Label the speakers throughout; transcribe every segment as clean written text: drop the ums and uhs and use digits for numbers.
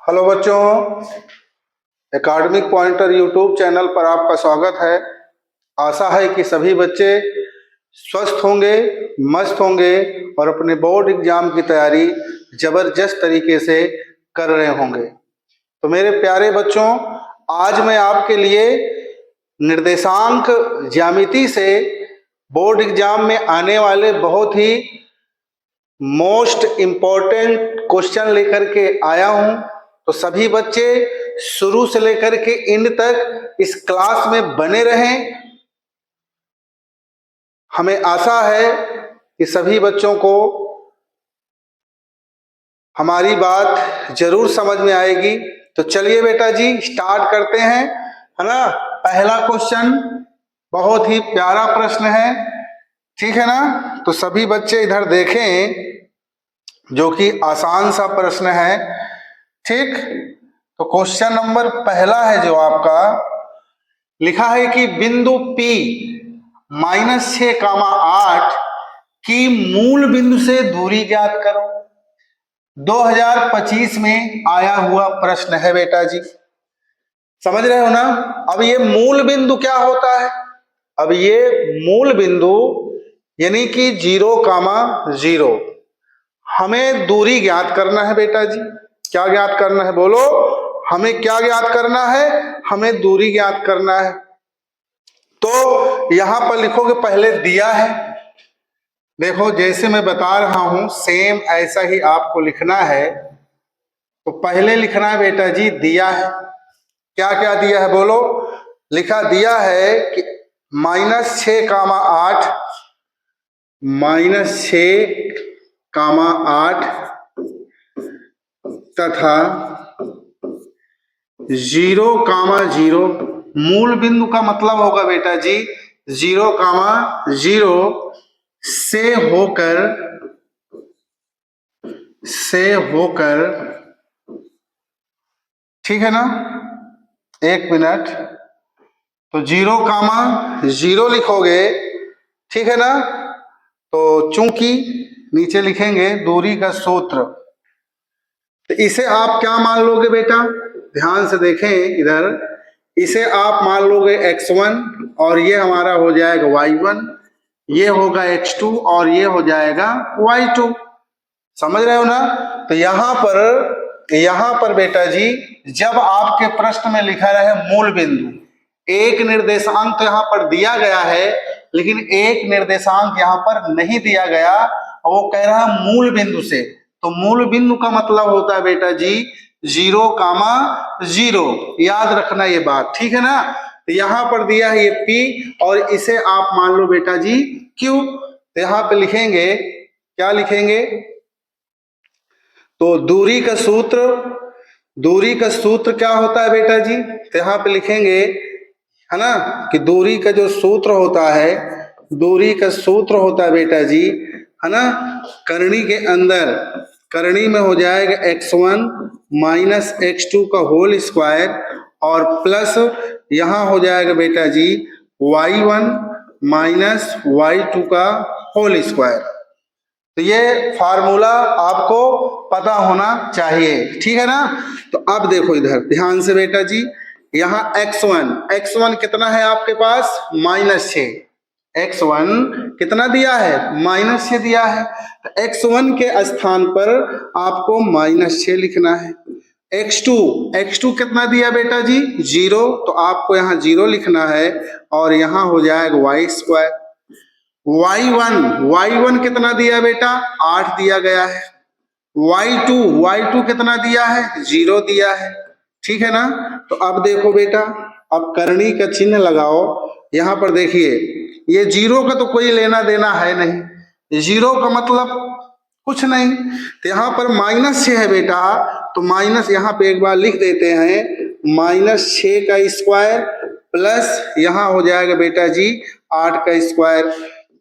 Speaker 1: Hello बच्चों, academic pointer YouTube channel पर आपका स्वागत है। आशा है कि सभी बच्चे स्वस्थ होंगे, मस्त होंगे और अपने बोर्ड एग्जाम की तैयारी जबरदस्त तरीके से कर रहे होंगे। तो मेरे प्यारे बच्चों, आज मैं आपके लिए निर्देशांक ज्यामिति से बोर्ड एग्जाम में आने वाले बहुत ही मोस्ट इम्पोर्टेंट क्वेश्चन लेकर के आया हूं। तो सभी बच्चे शुरू से लेकर के एंड तक इस क्लास में बने रहें। हमें आशा है कि सभी बच्चों को हमारी बात जरूर समझ में आएगी। तो चलिए बेटा जी स्टार्ट करते हैं, है ना। पहला क्वेश्चन बहुत ही प्यारा प्रश्न है, ठीक है ना। तो सभी बच्चे इधर देखें, जो कि आसान सा प्रश्न है, ठीक। तो क्वेश्चन नंबर पहला है जो आपका लिखा है कि बिंदु P -6,8 की मूल बिंदु से दूरी ज्ञात करो। 2025 में आया हुआ प्रश्न है बेटा जी, समझ रहे हो ना। अब ये मूल बिंदु क्या होता है? अब ये मूल बिंदु यानी कि 0,0 हमें दूरी ज्ञात करना है बेटा जी। क्या ज्ञात करना है बोलो? हमें क्या ज्ञात करना है? हमें दूरी ज्ञात करना है। तो यहां पर लिखोगे, पहले दिया है, देखो जैसे मैं बता रहा हूं सेम ऐसा ही आपको लिखना है। तो पहले लिखना है बेटा जी दिया है। क्या क्या दिया है बोलो? लिखा दिया है कि -6,8 -6,8 तथा 0,0 मूल बिंदु का मतलब होगा बेटा जी 0,0 से होकर, ठीक है ना। एक मिनट, तो 0,0 लिखोगे, ठीक है ना। तो चूंकि नीचे लिखेंगे दूरी का सूत्र, तो इसे आप क्या मान लोगे बेटा? ध्यान से देखें इधर, इसे आप मान लोगे x1 और ये हमारा हो जाएगा y1, ये होगा x2 और ये हो जाएगा y2। समझ रहे हो ना। तो यहां पर बेटा जी जब आपके प्रश्न में लिखा रहे मूल बिंदु, एक निर्देशांक तो यहां पर दिया गया है लेकिन एक निर्देशांक यहां पर नहीं दिया गया, वो कह रहा है मूल बिंदु से। तो मूल बिंदु का मतलब होता है बेटा जी 0,0, याद रखना ये बात, ठीक है ना। तो यहां पर दिया है ये P और इसे आप मान लो बेटा जी Q। तो यहां पे लिखेंगे, क्या लिखेंगे? तो दूरी का सूत्र क्या होता है बेटा जी? तो यहां पे लिखेंगे, है ना, कि दूरी का जो सूत्र होता है, दूरी का सूत्र होता है बेटा जी, है ना, करनी के अंदर, करनी में हो जाएगा x1 - x2 का होल स्क्वायर और प्लस यहां हो जाएगा बेटा जी y1 - y2 का होल स्क्वायर। तो ये फार्मूला आपको पता होना चाहिए, ठीक है ना। तो अब देखो इधर ध्यान से बेटा जी, यहाँ x1 कितना है आपके पास? -6। x1 कितना दिया है? -6 दिया है। तो x1 के स्थान पर आपको -6 लिखना है। x2 कितना दिया बेटा जी? 0, तो आपको यहाँ 0 लिखना है और यहाँ हो जाएगा y²। y1 कितना दिया बेटा? 8 दिया गया है। y2 कितना दिया है? 0 दिया है, ठीक है ना। तो अब देखो बेटा, अब करनी का चिन्ह लगाओ। यहां पर देखिए ये 0 का तो कोई लेना देना है नहीं, 0 का मतलब कुछ नहीं। तो यहाँ पर -6 है बेटा, तो माइनस यहाँ पे एक बार लिख देते हैं, -6 का स्क्वायर प्लस यहाँ हो जाएगा बेटा जी 8 का स्क्वायर।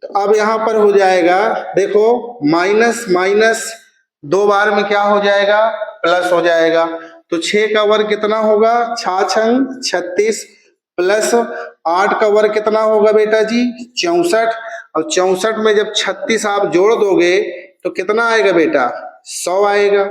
Speaker 1: तो अब यहाँ पर हो जाएगा, देखो माइनस माइनस 2 बार में क्या हो जाएगा? प्लस हो जाएगा। तो 6 का वर्ग कितना होगा? 6×6 36 प्लस 8 का वर्ग कितना होगा बेटा जी? 64। और 64 में जब 36 आप जोड़ दोगे तो कितना आएगा बेटा? 100 आएगा।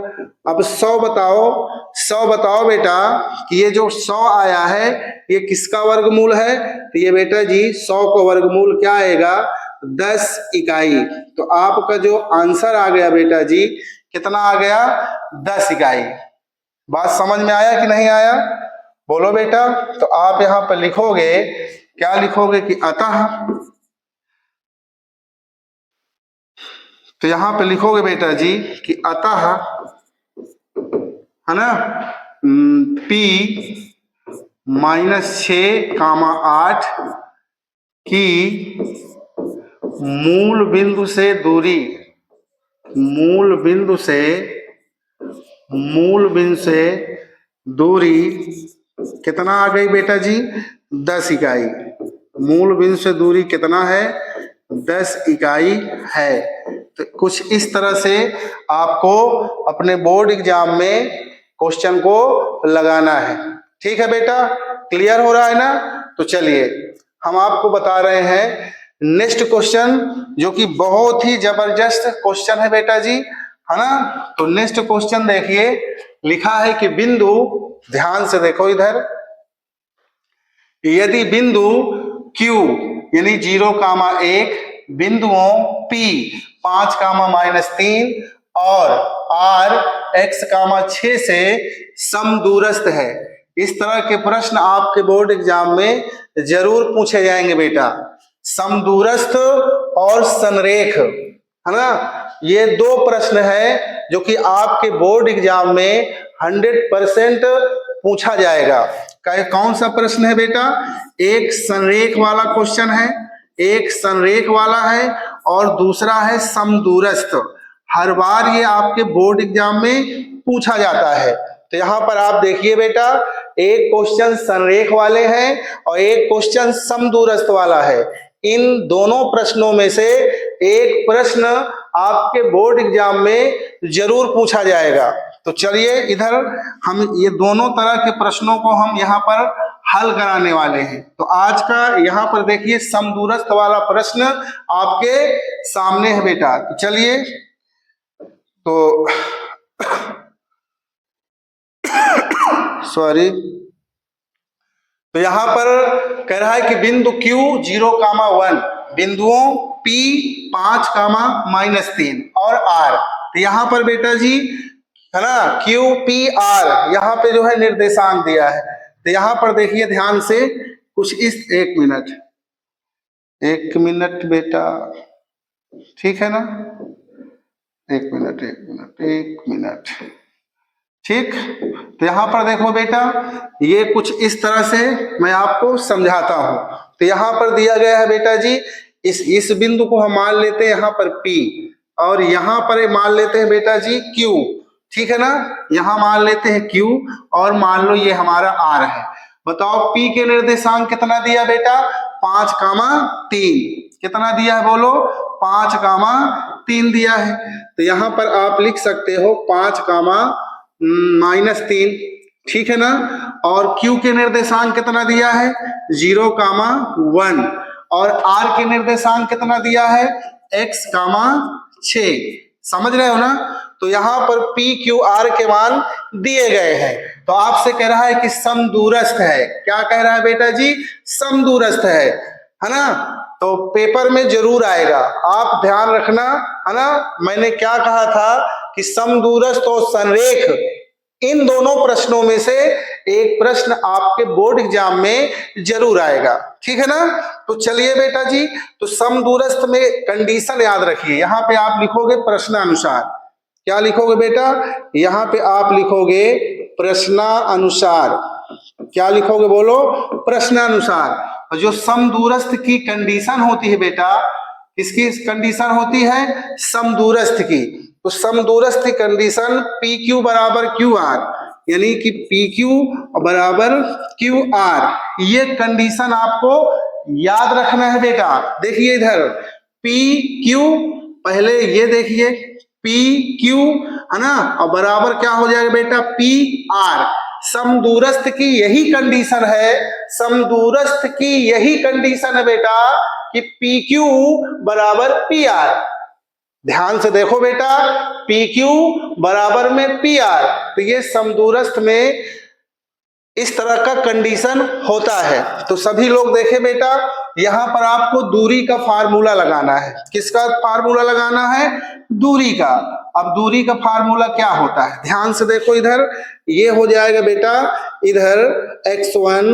Speaker 1: अब 100 बताओ, 100 बताओ बेटा कि ये जो 100 आया है ये किसका वर्गमूल है? तो ये बेटा जी 100 का वर्गमूल क्या आएगा? 10 इकाई। तो आपका जो आंसर आ गया बेटा जी कितना आ गया? 10 इकाई। बात समझ में आया कि नहीं आया? बोलो बेटा। तो आप यहां पर लिखोगे, क्या लिखोगे कि अतः, तो यहां पे लिखोगे बेटा जी कि अतः, है ना, P -6, 8 की मूल बिंदु से दूरी, मूल बिंदु से दूरी कितना आ गई बेटा जी? 10 इकाई। मूल बिंदु से दूरी कितना है? 10 इकाई है। तो कुछ इस तरह से आपको अपने बोर्ड एग्जाम में क्वेश्चन को लगाना है। ठीक है बेटा, क्लियर हो रहा है ना? तो चलिए हम आपको बता रहे हैं नेक्स्ट क्वेश्चन, जो कि बहुत ही जबरदस्त क्वेश्चन है बेटा जी, है ना। तो नेक्स्ट क्वेश्चन देखिए, लिखा है कि बिंदु, ध्यान से देखो इधर, यदि बिंदु Q यानी 0,1 बिंदुओं P 5,-3 और R x,6 से समदूरस्थ है। इस तरह के प्रश्न आपके बोर्ड एग्जाम में जरूर पूछे जाएंगे बेटा। समदूरस्थ और संरेख, है ना, ये दो प्रश्न है जो कि आपके बोर्ड एग्जाम में 100% पूछा जाएगा। कौन सा प्रश्न है बेटा? एक संरेख वाला क्वेश्चन है, एक संरेख वाला है और दूसरा है समदूरस्थ। हर बार ये आपके बोर्ड एग्जाम में पूछा जाता है। तो यहाँ पर आप देखिए बेटा, एक क्वेश्चन संरेख वाले हैं और एक क्वेश्चन समदूरस्थ वाला है। इन दोनों प्रश्नों में से एक प्रश्न आपके बोर्ड एग्जाम में जरूर पूछा जाएगा। तो चलिए इधर हम ये दोनों तरह के प्रश्नों को हम यहाँ पर हल कराने वाले हैं। तो आज का यहाँ पर देखिए समदूरस्थ वाला प्रश्न आपके सामने है बेटा। तो चलिए, तो सॉरी, तो यहां पर कह रहा है कि बिंदु Q 0,1, बिंदुओं P 5,-3 और R। तो यहां पर बेटा जी, है ना, Q P R यहाँ पे जो है निर्देशांक दिया है। तो यहां पर देखिए ध्यान से कुछ इस, एक मिनट बेटा, ठीक है ना, एक मिनट, ठीक। तो यहां पर देखो बेटा, ये कुछ इस तरह से मैं आपको समझाता हूं। तो यहां पर दिया गया है बेटा जी, इस बिंदु को हम मान लेते हैं यहां पर P और यहां पर मान लेते हैं बेटा जी Q, ठीक है ना। यहां मान लेते हैं Q और मान लो ये हमारा R है। बताओ P के निर्देशांक कितना दिया बेटा? 5,3। कितना दिया है बोलो? 5,3 दिया है। तो यहां पर आप लिख सकते हो 5,-3, ठीक है ना। और Q के निर्देशांक कितना दिया है? 0,1 और R के निर्देशांक कितना दिया है? x,6। समझ रहे हो ना। तो यहाँ पर P Q R के मान दिए गए हैं। तो आपसे कह रहा है कि समदूरस्थ है। क्या कह रहा है बेटा जी? समदूरस्थ है ना। तो पेपर में जरूर आएगा, आप ध्यान रखना, है ना। मैंने क्या कहा था कि समदूरस्थ और संरेख, इन दोनों प्रश्नों में से एक प्रश्न आपके बोर्ड एग्जाम में जरूर आएगा, ठीक है ना। तो चलिए बेटा जी, तो समदूरस्थ में कंडीशन याद रखिए। यहाँ पे आप लिखोगे प्रश्नानुसार। क्या लिखोगे बेटा? यहाँ पे आप लिखोगे प्रश्नानुसार। क्या लिखोगे बोलो? प्रश्नानुसार। जो समदूरस्थ की कंडीशन होती है बेटा, किसकी कंडीशन होती है? समदूरस्थ की। तो समदूरस्थ की कंडीशन PQ बराबर QR, यानी कि PQ बराबर QR, ये कंडीशन आपको याद रखना है बेटा। देखिए इधर PQ, पहले ये देखिए PQ, है ना, और बराबर क्या हो जाएगा बेटा? PR। समदूरस्थ की यही कंडीशन है, समदूरस्थ की यही कंडीशन है बेटा कि PQ बराबर PR। ध्यान से देखो बेटा, पी क्यू बराबर में पी आर, तो ये समदूरस्थ में इस तरह का कंडीशन होता है। तो सभी लोग देखें बेटा, यहां पर आपको दूरी का फार्मूला लगाना है। किसका फार्मूला लगाना है? दूरी का। अब दूरी का फार्मूला क्या होता है, ध्यान से देखो इधर, ये हो जाएगा बेटा इधर x1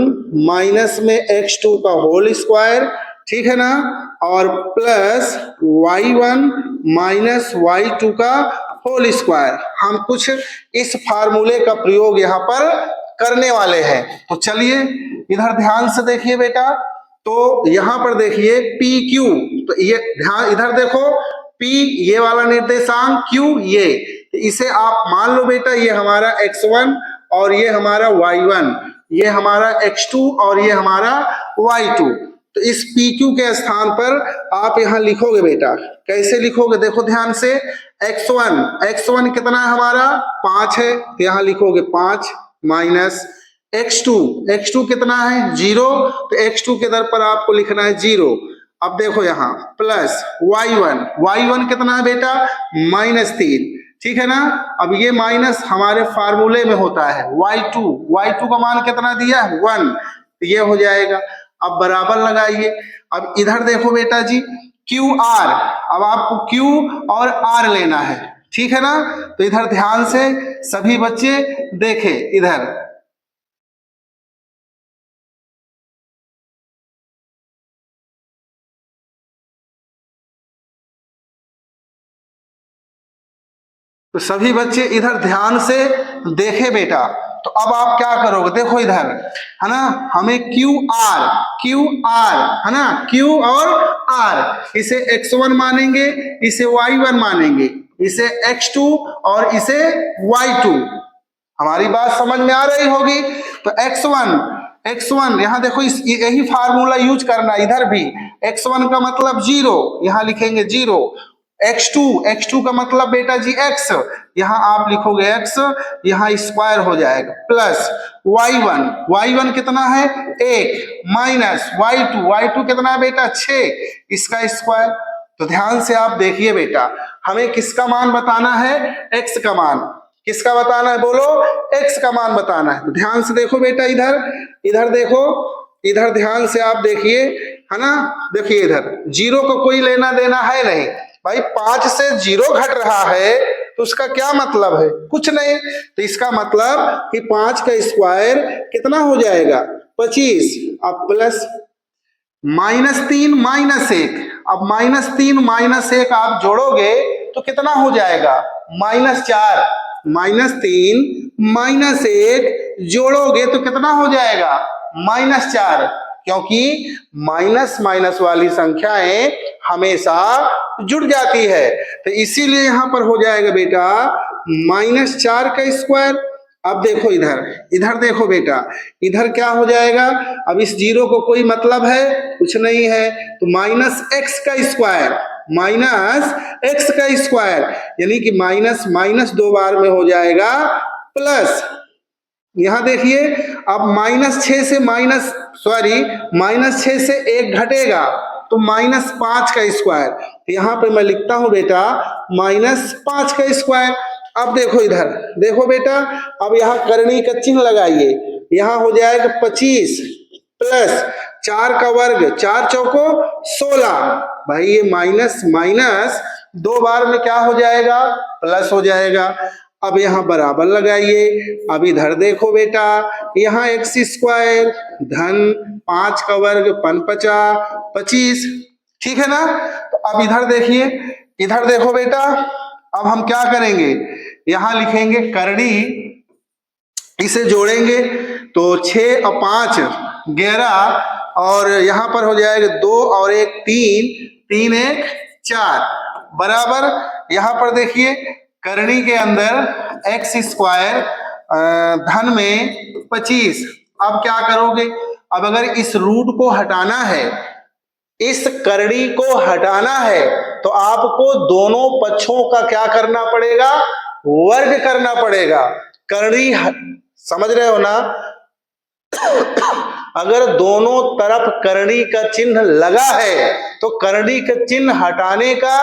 Speaker 1: माइनस में x2 का होल स्क्वायर, ठीक है ना, और प्लस y1 माइनस y2 का होल स्क्वायर। हम कुछ इस फार्मूले का प्रयोग यहाँ पर करने वाले हैं। तो चलिए इधर ध्यान से देखिए बेटा, तो यहां पर देखिए पी क्यू, तो ये ध्यान इधर देखो, P ये वाला निर्देशांक, Q ये, तो इसे आप मान लो बेटा ये हमारा x1 और ये हमारा y1, ये हमारा x2 और ये हमारा y2। तो इस PQ के स्थान पर आप यहां लिखोगे बेटा, कैसे लिखोगे देखो ध्यान से, x1 कितना है हमारा 5 है, तो यहां लिखोगे 5 माइनस x2 कितना है 0, तो x2 के दर पर आपको लिखना है 0। अब देखो यहाँ प्लस y1 कितना है बेटा -3, ठीक है ना। अब ये माइनस हमारे फार्मूले में होता है, y2 का मान कितना दिया है 1, तो ये हो जाएगा। अब बराबर लगाइए। अब इधर देखो बेटा जी QR, अब आपको Q और R लेना है, ठीक है ना। तो इधर ध्यान से सभी बच्चे देखें इधर, तो सभी बच्चे इधर ध्यान से देखे बेटा। तो अब आप क्या करोगे देखो इधर, है ना, हमें QR है ना, Q और R, इसे x1 मानेंगे, इसे y1 मानेंगे, इसे x2 और इसे y2। हमारी बात समझ में आ रही होगी। तो x1 यहां देखो, इस यही फार्मूला यूज करना, इधर भी x1 का मतलब 0, यहां लिखेंगे 0, x2 का मतलब बेटा जी x, यहां आप लिखोगे x, यहां स्क्वायर हो जाएगा, प्लस y1 कितना है 1, माइनस y2 कितना है बेटा 6, इसका स्क्वायर। तो ध्यान से आप देखिए बेटा, हमें किसका मान बताना है, x का मान। किसका बताना है बोलो, x का मान बताना है। तो ध्यान से देखो बेटा इधर देखो, इधर ध्यान से आप देखिए, है ना, देखिए इधर 0 को कोई लेना देना है नहीं भाई, 5 से 0 घट रहा है तो उसका क्या मतलब है, कुछ नहीं। तो इसका मतलब कि 5 का स्क्वायर कितना हो जाएगा 25, अब प्लस -3 -1, अब -3 -1 आप जोड़ोगे तो कितना हो जाएगा -4, -3 -1 जोड़ोगे तो कितना हो जाएगा -4, क्योंकि माइनस माइनस वाली संख्याएं हमेशा जुड़ जाती है। तो इसीलिए यहां पर हो जाएगा बेटा -4 का स्क्वायर। अब देखो इधर देखो बेटा, इधर क्या हो जाएगा, अब इस 0 को कोई मतलब है कुछ नहीं है, तो -x का स्क्वायर, यानी कि माइनस माइनस 2 बार में हो जाएगा प्लस। यहां देखिए अब -6 से -6 से 1 घटेगा तो -5 का स्क्वायर, तो यहां पे मैं लिखता हूं बेटा -5 का स्क्वायर। अब देखो इधर देखो बेटा, अब यहाँ करनी का चिन्ह लगाइए, यहां हो जाएगा 25 प्लस 4 का वर्ग, 4 चौको 16, भाई ये माइनस माइनस 2 बार में क्या हो जाएगा प्लस हो जाएगा। अब यहाँ बराबर लगाइए। अब इधर देखो बेटा, यहाँ x स्क्वायर धन 5 का वर्ग 25, ठीक है ना। तो अब इधर देखिए, इधर देखो बेटा, अब हम क्या करेंगे, यहाँ लिखेंगे करनी, इसे जोड़ेंगे तो 6 और 5 11, और यहाँ पर हो जाएगा 2 और 1 3 1 4, बराबर यहाँ पर देखिए करनी के अंदर x स्क्वायर धन में 25। अब क्या करोगे, अब अगर इस रूट को हटाना है, इस करनी को हटाना है, तो आपको दोनों पक्षों का क्या करना पड़ेगा, वर्ग करना पड़ेगा। करनी समझ रहे हो ना, अगर दोनों तरफ करनी का चिन्ह लगा है तो करनी का चिन्ह हटाने का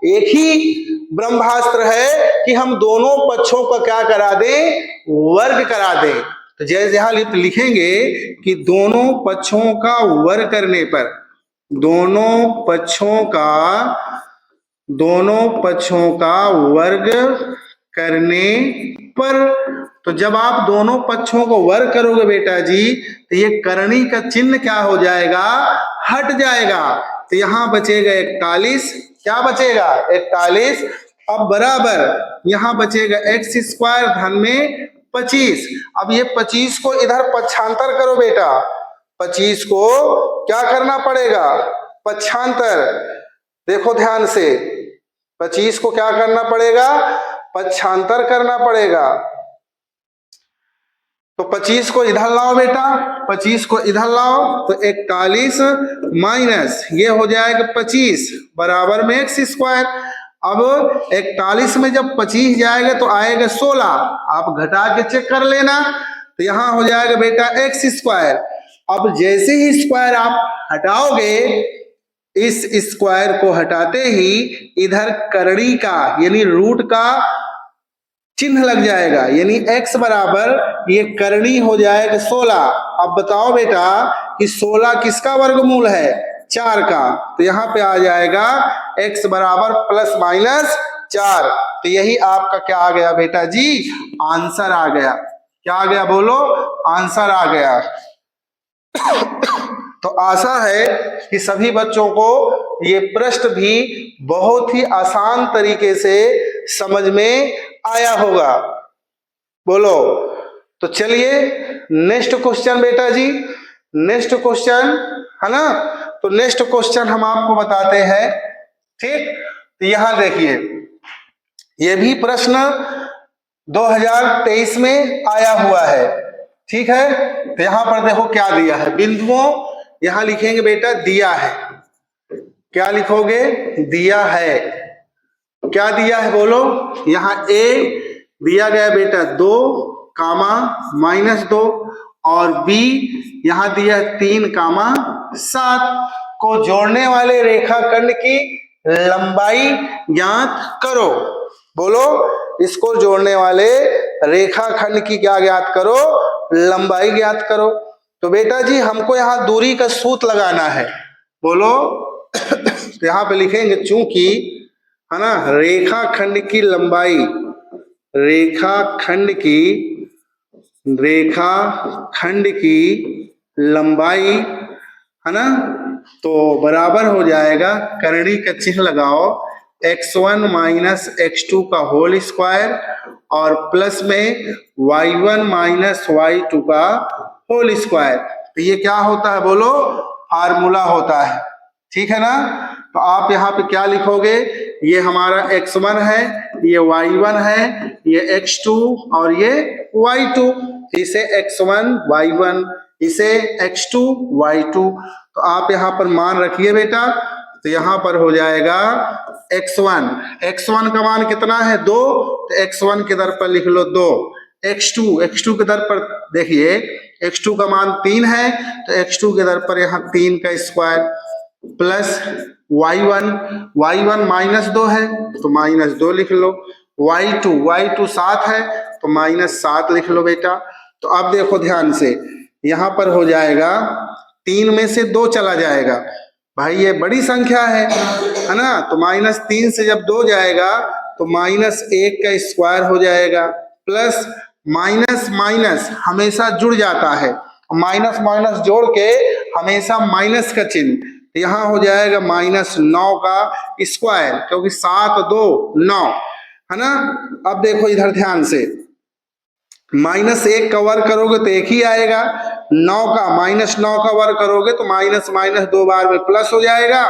Speaker 1: एक ही ब्रह्मास्त्र है कि हम दोनों पक्षों का क्या करा दें, वर्ग करा दें। तो जैसे यहां लिखेंगे कि दोनों पक्षों का वर्ग करने पर, दोनों पक्षों का वर्ग करने पर, तो जब आप दोनों पक्षों को वर्ग करोगे बेटा जी, तो ये करणी का चिन्ह क्या हो जाएगा, हट जाएगा। तो यहां बचेगा 41, क्या बचेगा 41। अब बराबर यहां बचेगा x स्क्वायर धन में 25। अब ये 25 को इधर पक्षांतर करो बेटा, 25 को क्या करना पड़ेगा, पक्षांतर। देखो ध्यान से, 25 को क्या करना पड़ेगा, पक्षांतर करना पड़ेगा। तो 25 को इधर लाओ बेटा, 25 को इधर लाओ, तो 41 माइनस ये हो जाएगा 25 बराबर में x स्क्वायर। अब 41 में जब 25 जाएगा तो आएगा 16, आप घटा के चेक कर लेना, तो यहां हो जाएगा बेटा x स्क्वायर। अब जैसे ही स्क्वायर आप हटाओगे, इस स्क्वायर को हटाते ही इधर करणी का यानी रूट का चिन्ह लग जाएगा, यानी x बराबर ये करणी हो जाएगा 16। अब बताओ बेटा कि 16 किसका वर्गमूल है, 4 का। तो यहां पे आ जाएगा x बराबर प्लस माइनस 4। तो यही आपका क्या आ गया बेटा जी, आंसर आ गया। क्या आ गया बोलो, आंसर आ गया। तो आशा है कि सभी बच्चों को ये प्रश्न भी बहुत ही आसान तरीके से समझ में आया होगा, बोलो। तो चलिए नेक्स्ट क्वेश्चन बेटा जी, नेक्स्ट क्वेश्चन है ना। तो नेक्स्ट क्वेश्चन हम आपको बताते हैं, ठीक। तो यहां देखिए, ये भी प्रश्न 2023 में आया हुआ है, ठीक है। तो यहां पर देखो क्या दिया है, बिंदुओं यहां लिखेंगे बेटा दिया है, क्या लिखोगे, दिया है। क्या दिया है बोलो, यहां a दिया गया बेटा 2 कामा -2, और b यहां दिया 3 कामा 7 को जोड़ने वाले रेखाखंड की लंबाई ज्ञात करो। बोलो, इसको जोड़ने वाले रेखाखंड की क्या ज्ञात करो, लंबाई ज्ञात करो। तो बेटा जी हमको यहां दूरी का सूत्र लगाना है, बोलो। तो यहां पे लिखेंगे चूंकि है ना रेखाखंड की लंबाई, रेखाखंड की लंबाई है ना, तो बराबर हो जाएगा, करणी का चिन्ह लगाओ, x1 माइनस x2 का होल स्क्वायर और प्लस में y1 माइनस y2 का होल स्क्वायर। तो ये क्या होता है बोलो, फार्मूला होता है, ठीक है ना। तो आप यहाँ पे क्या लिखोगे, ये हमारा x1 है, ये y1 है, ये x2 और ये y2, इसे x1 y1, इसे x2 y2। तो आप यहाँ पर मान रखिए बेटा, तो यहाँ पर हो जाएगा x1 का मान कितना है 2, तो x1 के दर पर लिख लो 2, x2 के दर पर देखिए x2 का मान 3 है, तो x2 के दर पर यहाँ 3 का स्क्वायर प्लस y1 -2 है तो -2 लिख लो, y2 7 है तो -7 लिख लो बेटा। तो अब देखो ध्यान से, यहाँ पर हो जाएगा 3 में से 2 चला जाएगा, भाई ये बड़ी संख्या है ना। तो -3 से जब 2 जाएगा तो -1 का स्क्वायर हो जाएगा, प्लस माइनस हमेशा जुड़ जाता है, माइनस जोड़ के हमेशा माइनस का चिन्ह, यहाँ हो जाएगा -9 का स्क्वायर, क्योंकि 7 2 9 है ना। अब देखो इधर ध्यान से, -1 का वर्ग करोगे तो 1 ही आएगा, -9 का वर्ग करोगे तो माइनस 2 बार में प्लस हो जाएगा,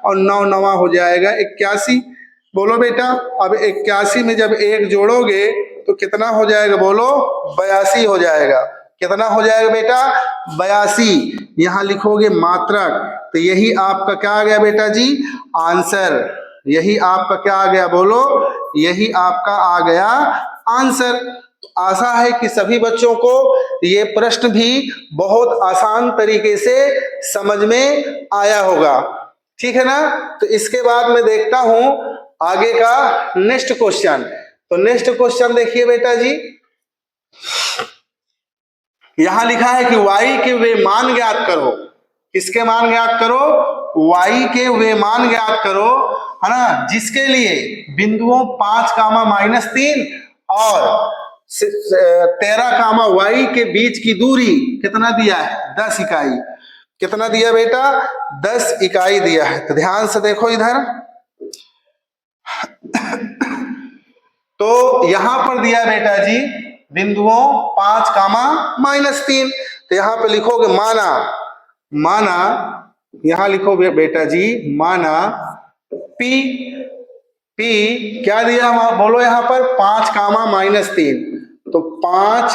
Speaker 1: और 9 9 हो जाएगा 81। बोलो बेटा, अब 81 में जब 1 जोड़ोगे तो कितना हो जाएगा बोलो, 82 हो जाएगा। कितना हो जाएगा बेटा, 82। यहाँ लिखोगे मात्रक, तो यही आपका क्या आ गया बेटा जी, आंसर। यही आपका क्या आ गया बोलो, यही आपका आ गया आंसर। तो आशा है कि सभी बच्चों को ये प्रश्न भी बहुत आसान तरीके से समझ में आया होगा, ठीक है ना। तो इसके बाद मैं देखता हूं आगे का नेक्स्ट क्वेश्चन। तो नेक्स्ट क्वेश्चन देखिए बेटा जी, यहां लिखा है कि y के वे मान ज्ञात करो। किसके मान ज्ञात करो? y के वे मान ज्ञात करो, है ना, जिसके लिए बिंदुओं 5, -3 और 13, y के बीच की दूरी कितना दिया है? 10 इकाई। कितना दिया बेटा? 10 इकाई दिया है। तो ध्यान से देखो इधर, तो यहां पर दिया बेटा जी बिंदुओं 5, -3। तो यहां पे लिखोगे माना यहां लिखो बेटा जी माना P क्या दिया बोलो यहां पर? 5, -3। तो 5,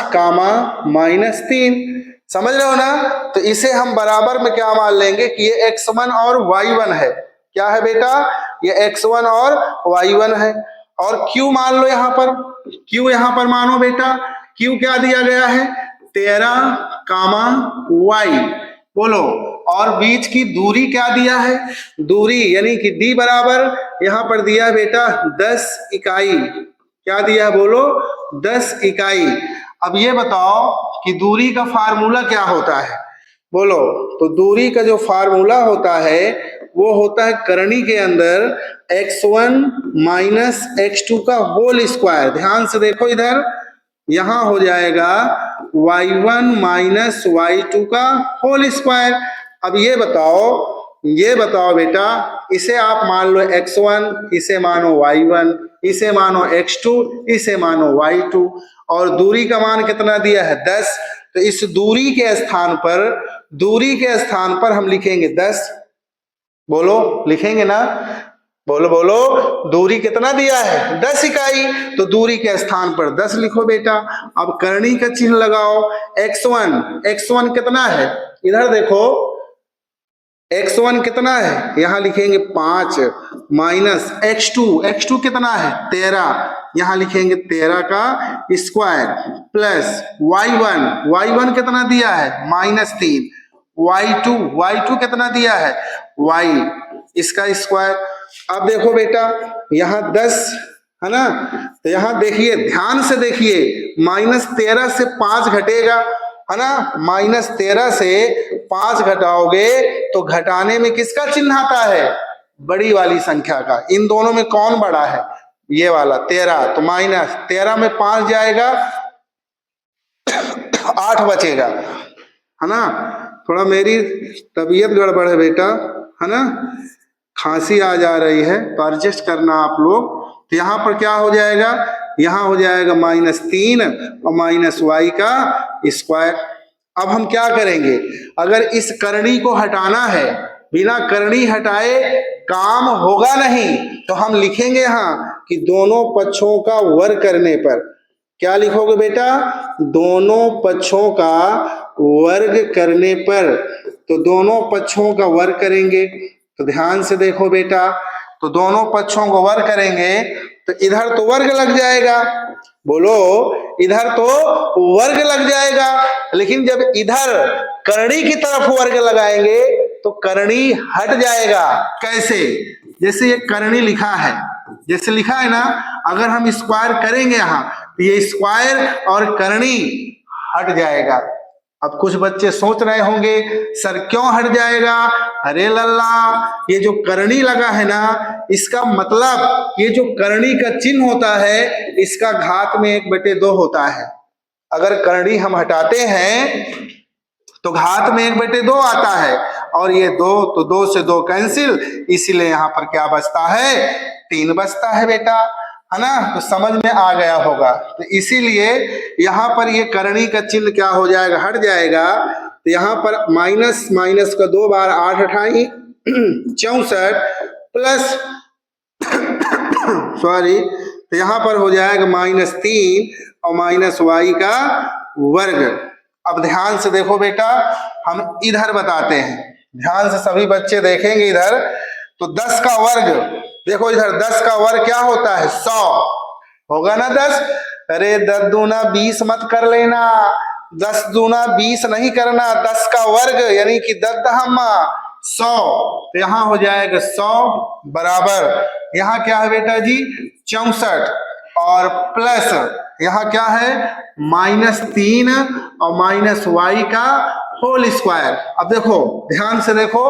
Speaker 1: समझ रहे हो ना? तो इसे हम बराबर में क्या मान लेंगे कि ये x1 और y1 है। क्या है बेटा? ये x1 और y1 है। और q मान लो यहां पर, q यहां पर मानो बेटा। q क्या दिया गया है? 13, y बोलो। और बीच की दूरी क्या दिया है? दूरी यानी कि d बराबर यहां पर दिया बेटा 10 इकाई। क्या दिया बोलो? 10 इकाई। अब ये बताओ कि दूरी का फार्मूला क्या होता है? बोलो। तो दूरी का जो फार्मूला होता है वो होता है करनी के अंदर x1 - x2 का होल स्क्वायर। ध्यान से देखो इधर, यहां हो जाएगा y1 - y2 का होल स्क्वायर। अब ये बताओ बेटा, इसे आप मान लो x1, इसे मानो y1, इसे मानो x2, इसे मानो y2, और दूरी का मान कितना दिया है? 10। तो इस दूरी के स्थान पर हम लिखेंगे 10। बोलो, लिखेंगे ना? बोलो दूरी कितना दिया है? 10 इकाई। तो दूरी के स्थान पर 10 लिखो बेटा। अब करनी का चिन्ह लगाओ। x1 कितना है? इधर देखो, x1 कितना है? यहां लिखेंगे 5 -x2 कितना है? 13, यहां लिखेंगे 13 का स्क्वायर प्लस y1 कितना दिया है? -3। y2 कितना दिया है? y इसका स्क्वायर। अब देखो बेटा, यहां 10 है ना, तो यहां देखिए, ध्यान से देखिए, -13 से 5 घटेगा, है ना। -13 से 5 घटाओगे तो घटाने में किसका चिन्ह आता है? बड़ी वाली संख्या का। इन दोनों में कौन बड़ा है? ये वाला 13। तो -13 में 5 जाएगा, 8 बचेगा, है ना। थोड़ा मेरी तबीयत गड़बड़ है बेटा, है ना, खांसी आ जा रही है, तो एडजस्ट करना आप लोग। तो यहाँ पर क्या हो जाएगा? यहाँ हो जाएगा -3 और -y का स्क्वायर। अब हम क्या करेंगे? अगर इस करनी को हटाना है, बिना करनी हटाए काम होगा नहीं, तो हम लिखेंगे यहाँ कि दोनों पक्षों का वर्ग करने पर। क्या लिखोगे बेटा? दोनों पक्षों का वर्ग करने पर। तो दोनों पक्षों का वर्ग करेंगे, तो ध्यान से देखो बेटा, तो दोनों पक्षों को वर्ग करेंगे तो इधर तो वर्ग लग जाएगा। बोलो, इधर तो वर्ग लग जाएगा, लेकिन जब इधर करनी की तरफ वर्ग लगाएंगे तो करनी हट जाएगा। कैसे? जैसे ये करनी लिखा है, जैसे लिखा है ना, अगर हम स्क्वायर करेंगे यहाँ तो ये स्क्वायर और करनी हट जाएगा। अब कुछ बच्चे सोच रहे होंगे, सर क्यों हट जाएगा? अरे लल्ला, ये जो करनी लगा है ना, इसका मतलब ये जो करनी का चिन्ह होता है, इसका घात में 1/2 होता है। अगर करनी हम हटाते हैं तो घात में 1/2 आता है, और ये 2, तो 2 से 2 कैंसिल, इसीलिए यहाँ पर क्या बचता है? 3 बचता है बेटा, है ना। तो समझ में आ गया होगा। तो इसीलिए यहाँ पर ये करनी का चिन्ह क्या हो जाएगा? हट जाएगा। तो यहाँ पर माइनस का 2 बार 8 अठाई 64 प्लस सॉरी, तो यहाँ पर हो जाएगा -3 और -y का वर्ग। अब ध्यान से देखो बेटा, हम इधर बताते हैं, ध्यान से सभी बच्चे देखेंगे इधर। तो 10 का वर्ग देखो, इधर 10 का वर्ग क्या होता है? 100 होगा ना 10। अरे 10 दूना 20 मत कर लेना, 10 दूना 20 नहीं करना, 10 का वर्ग यानी कि 10 दहम्मा 100, तो यहाँ हो जाएगा 100 बराबर, यहाँ क्या है बेटा जी 64, और प्लस यहाँ क्या है -3 और माइनस वाई का होल स्क्वायर। अब देखो ध्यान से देखो,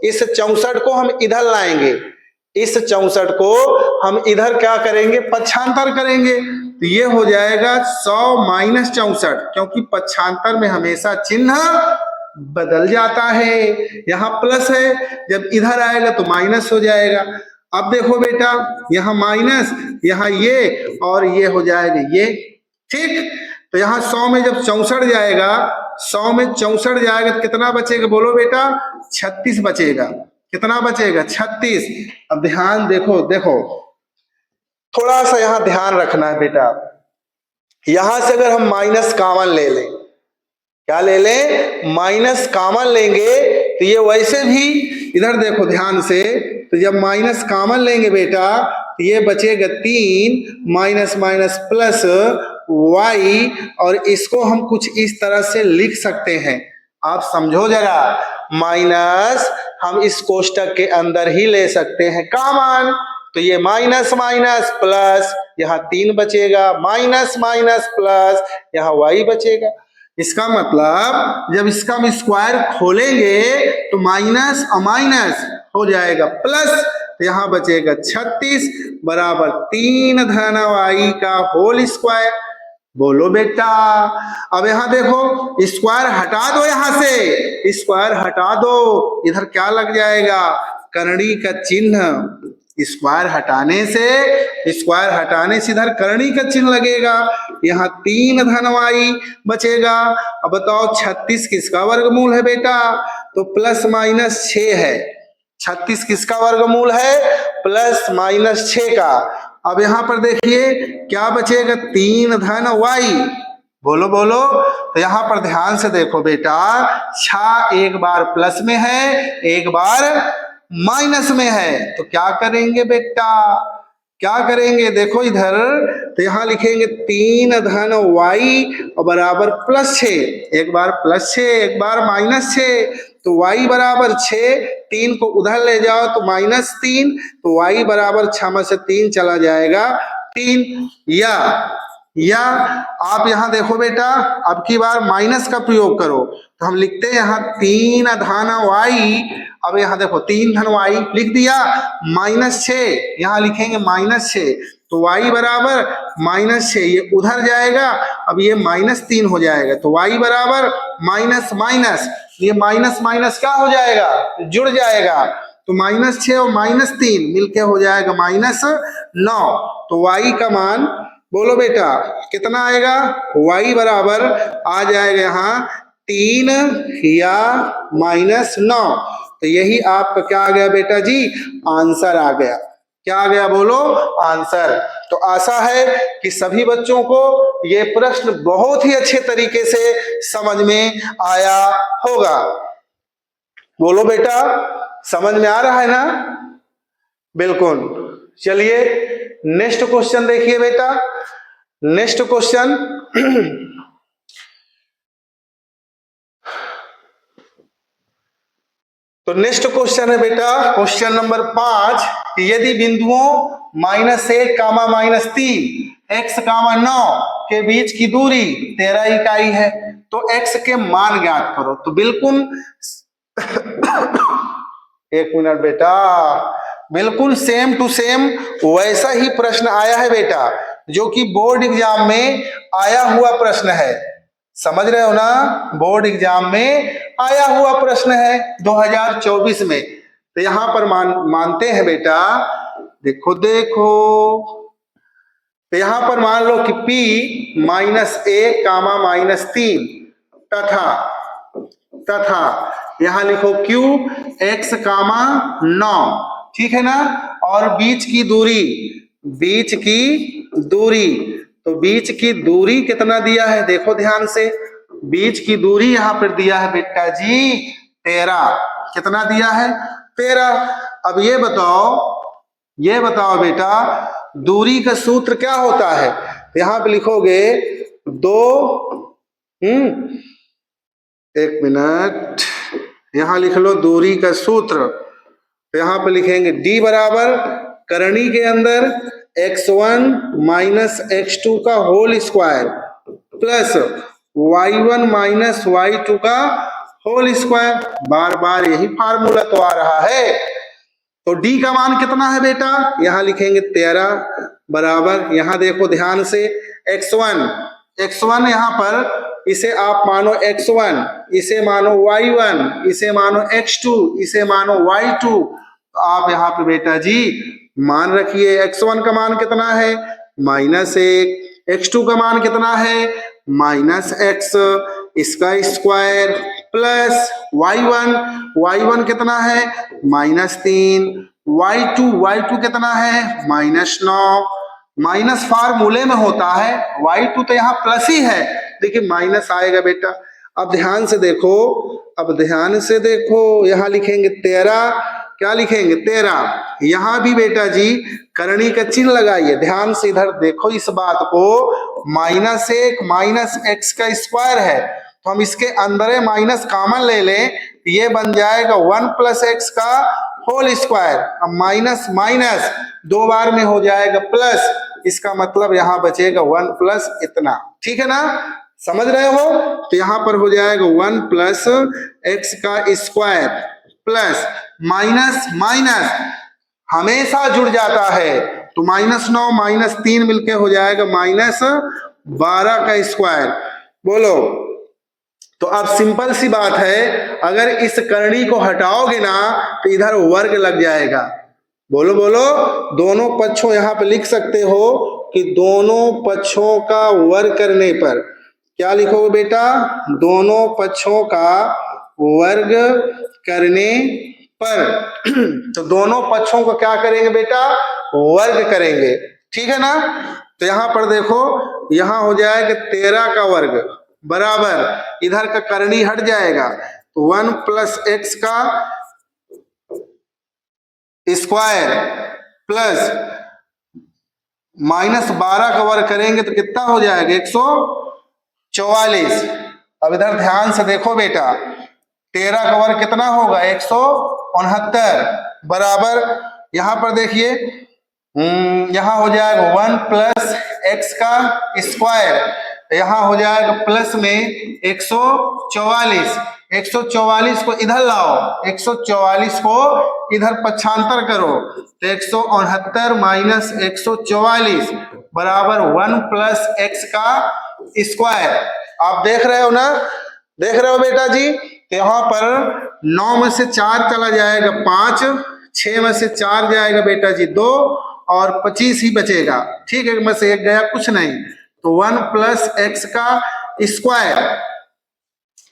Speaker 1: इस 64 को हम इधर लाएंगे, इस 64 को हम इधर क्या करेंगे पक्षांतर करेंगे, तो ये हो जाएगा 100 माइनस 64, क्योंकि पक्षांतर में हमेशा चिन्ह बदल जाता है, यहाँ प्लस है जब इधर आएगा तो माइनस हो जाएगा। अब देखो बेटा यहाँ माइनस, यहाँ ये और ये हो जाएगा ये, ठीक। तो यहाँ 100 में जब 64 जाएगा, 100 में 64 जाएगा तो कितना बचेगा बोलो बेटा 36 बचेगा। कितना बचेगा 36। अब ध्यान देखो, देखो थोड़ा सा यहाँ ध्यान रखना है बेटा, यहां से अगर हम माइनस कॉमन ले लें, क्या ले लें माइनस कॉमन लेंगे, तो ये वैसे भी इधर देखो ध्यान से, तो जब माइनस कॉमन लेंगे बेटा तो ये बचेगा 3 माइनस माइनस प्लस वाई, और इसको हम कुछ इस तरह से लिख सकते हैं, आप समझो जरा, माइनस हम इस कोष्टक के अंदर ही ले सकते हैं कॉमन, तो ये माइनस माइनस प्लस यहाँ 3 बचेगा, माइनस माइनस प्लस यहाँ वाई बचेगा। इसका मतलब जब इसका हम स्क्वायर खोलेंगे तो माइनस और माइनस हो जाएगा प्लस, तो यहाँ बचेगा 36 बराबर 3 धन वाई का होल स्क्वायर। बोलो बेटा, अब यहाँ देखो स्क्वायर हटा दो, यहाँ से स्क्वायर हटा दो, इधर क्या लग जाएगा करणी का चिन्ह, स्क्वायर हटाने से इधर करणी का चिन्ह लगेगा, यहाँ 3 धन वाई बचेगा। अब बताओ 36 किसका वर्गमूल है बेटा, तो प्लस माइनस 6 है, 36 किसका वर्गमूल है प्लस माइनस 6 का। अब यहाँ पर देखिए क्या बचेगा 3 धन वाई, बोलो बोलो, तो यहाँ पर ध्यान से देखो बेटा, 6 एक बार प्लस में है एक बार माइनस में है, तो क्या करेंगे बेटा, क्या करेंगे देखो इधर, तो यहाँ लिखेंगे 3 धन वाई और बराबर प्लस 6, एक बार प्लस 6 एक बार माइनस 6, तो y बराबर 6, 3 को उधर ले जाओ तो -3, तो y बराबर 6 में से 3 चला जाएगा 3, या आप यहाँ देखो बेटा, अब की बार माइनस का प्रयोग करो, तो हम लिखते हैं यहाँ 3 धन वाई, अब यहाँ देखो 3 धन वाई लिख दिया, -6 यहाँ लिखेंगे -6, तो y बराबर -6, ये उधर जाएगा, अब ये -3 हो जाएगा, तो y बराबर माइनस माइनस, ये माइनस माइनस क्या हो जाएगा जुड़ जाएगा, तो -6 और -3 मिलके हो जाएगा -9, तो y का मान बोलो बेटा कितना आएगा, y बराबर आ जाएगा यहाँ 3 या -9, तो यही आपका क्या आ गया बेटा जी आंसर आ गया। क्या आ गया बोलो आंसर। तो आशा है कि सभी बच्चों को ये प्रश्न बहुत ही अच्छे तरीके से समझ में आया होगा। बोलो बेटा समझ में आ रहा है ना, बिल्कुल। चलिए नेक्स्ट क्वेश्चन देखिए बेटा, नेक्स्ट क्वेश्चन तो नेक्स्ट क्वेश्चन है बेटा क्वेश्चन नंबर 5, यदि बिंदुओं -1, -3, x, 9 के बीच की दूरी 13 इकाई है, तो x के मान ज्ञात करो। तो बिल्कुल एक मिनट बेटा, बिल्कुल सेम टू सेम वैसा ही प्रश्न आया है बेटा, जो कि बोर्ड एग्जाम में आया हुआ प्रश्न है, समझ रहे हो ना, बोर्ड एग्जाम में आया हुआ प्रश्न है 2024 में। तो यहां पर मानते हैं बेटा, देखो देखो, तो यहां पर मान लो कि P -1, -3 तथा यहां लिखो Q x, 9, ठीक है ना, और बीच की दूरी, तो बीच की दूरी कितना दिया है देखो ध्यान से, बीच की दूरी यहां पर दिया है बेटा जी 13, कितना दिया है 13। अब ये बताओ बेटा दूरी का सूत्र क्या होता है, यहां पे लिखोगे 2 एक मिनट, यहाँ लिख लो दूरी का सूत्र। तो यहाँ पे लिखेंगे d बराबर करनी के अंदर x1 माइनस x2 का whole square plus y1 minus y2 का होल स्क्वायर। बार बार यही फार्मूला तो आ रहा है। तो d का मान कितना है बेटा, यहाँ लिखेंगे 13 बराबर, यहाँ देखो ध्यान से x1 यहाँ पर इसे आप मानो x1, इसे मानो y1, इसे मानो x2, इसे मानो y2। तो आप यहाँ पे बेटा जी मान रखिए x1 का मान कितना है -1, x2 का मान कितना है -x इसका स्क्वायर प्लस y1 कितना है -3, y2 कितना है -9। माइनस फार्मूले में होता है, y2 तो यहाँ प्लस ही है, देखिए माइनस आएगा बेटा। अब ध्यान से देखो, यहाँ लिखेंगे 13, क्या लिखेंगे 13। यहाँ भी बेटा जी करनी का चिन्ह लगाइए, ध्यान से इधर देखो इस बात को। -1 माइनस x का स्क्वायर है, तो हम इसके अंदर माइनस कॉमन ले लें, ये बन जाएगा 1 प्लस x का होल स्क्वायर। अब माइनस माइनस 2 बार में हो जाएगा प्लस, इसका मतलब यहाँ बचेगा 1 प्लस इतना, ठीक है ना, समझ रहे हो। तो यहाँ पर हो जाएगा 1 प्लस x का स्क्वायर प्लस माइनस माइनस हमेशा जुड़ जाता है, तो -9 -3 मिलके हो जाएगा -12 का स्क्वायर। बोलो, तो अब सिंपल सी बात है, अगर इस करनी को हटाओगे ना तो इधर वर्ग लग जाएगा। बोलो बोलो, दोनों पक्षों यहाँ पे लिख सकते हो कि दोनों पक्षों का वर्ग करने पर क्या लिखोगे बेटा, दोनों पक्षों का वर्ग करने पर। तो दोनों पक्षों को क्या करेंगे बेटा, वर्ग करेंगे, ठीक है ना। तो यहाँ पर देखो, यहाँ हो जाएगा 13 का वर्ग बराबर, इधर का करनी हट जाएगा, तो 1 प्लस x का स्क्वायर प्लस -12 का वर्ग करेंगे तो कितना हो जाएगा 144। अब इधर ध्यान से देखो बेटा, 13 का वर्ग कितना होगा 169 बराबर, यहाँ पर देखिए यहाँ हो जाएगा 1 प्लस x का स्क्वायर, यहाँ हो जाएगा प्लस में 144 को इधर लाओ, 144 को इधर पक्षांतर करो, तो 169 माइनस 144 बराबर 1 प्लस x का स्क्वायर। आप देख रहे हो ना, देख रहे हो बेटा जी। तो यहाँ पर 9 में से 4 चला जाएगा 5, 6 में से 4 जाएगा बेटा जी 2 और 25 ही बचेगा, ठीक है, में से 1 गया, कुछ नहीं, तो 1 प्लस x का स्क्वायर।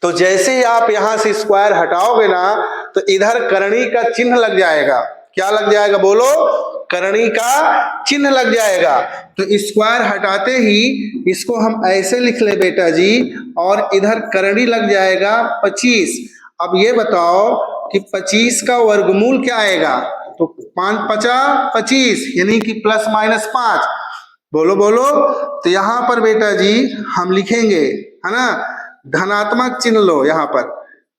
Speaker 1: तो जैसे ही आप यहां से स्क्वायर हटाओगे ना तो इधर करनी का चिन्ह लग जाएगा, क्या लग जाएगा बोलो, करनी का चिन्ह लग जाएगा। तो स्क्वायर हटाते ही इसको हम ऐसे लिख ले बेटा जी, और इधर करनी लग जाएगा 25। अब ये बताओ कि 25 का वर्गमूल क्या आएगा, तो 5 5 25 यानी कि प्लस माइनस 5। बोलो बोलो, तो यहाँ पर बेटा जी हम लिखेंगे, है ना, धनात्मक चिन्ह लो, यहाँ पर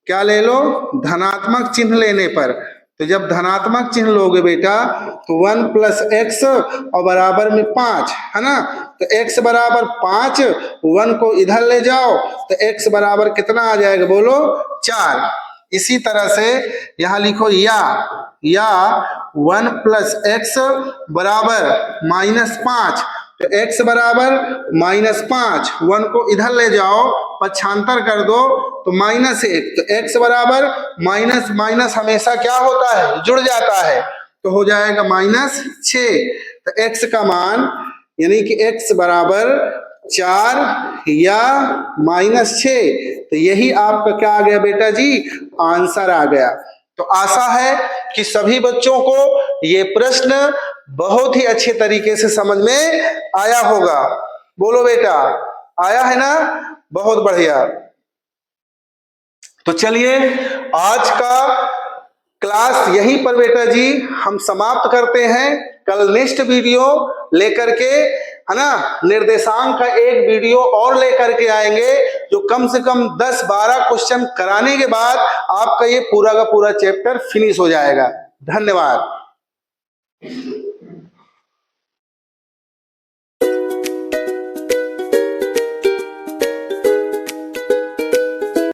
Speaker 1: क्या ले लो, धनात्मक चिन्ह लेने पर। तो जब धनात्मक चिन्ह लोगे बेटा तो 1 प्लस x और बराबर में 5, है ना, तो x बराबर 5, 1 को इधर ले जाओ तो x बराबर कितना आ जाएगा बोलो 4। इसी तरह से यहाँ लिखो या 1 प्लस x बराबर -5, तो x बराबर -5, 1 को इधर ले जाओ पक्षांतर कर दो तो -1, तो x बराबर माइनस माइनस हमेशा क्या होता है, जुड़ जाता है, तो हो जाएगा -6। तो x का मान यानी कि x बराबर 4 या -6, तो यही आपका क्या आ गया बेटा जी, आंसर आ गया। तो आशा है कि सभी बच्चों को ये प्रश्न बहुत ही अच्छे तरीके से समझ में आया होगा। बोलो बेटा, आया है ना, बहुत बढ़िया। तो चलिए आज का क्लास यहीं पर बेटा जी हम समाप्त करते हैं। कल नेक्स्ट वीडियो लेकर के है ना, निर्देशांक का एक वीडियो और लेकर के आएंगे, जो कम से कम 10-12 क्वेश्चन कराने के बाद आपका ये पूरा का पूरा चैप्टर फिनिश हो जाएगा। धन्यवाद।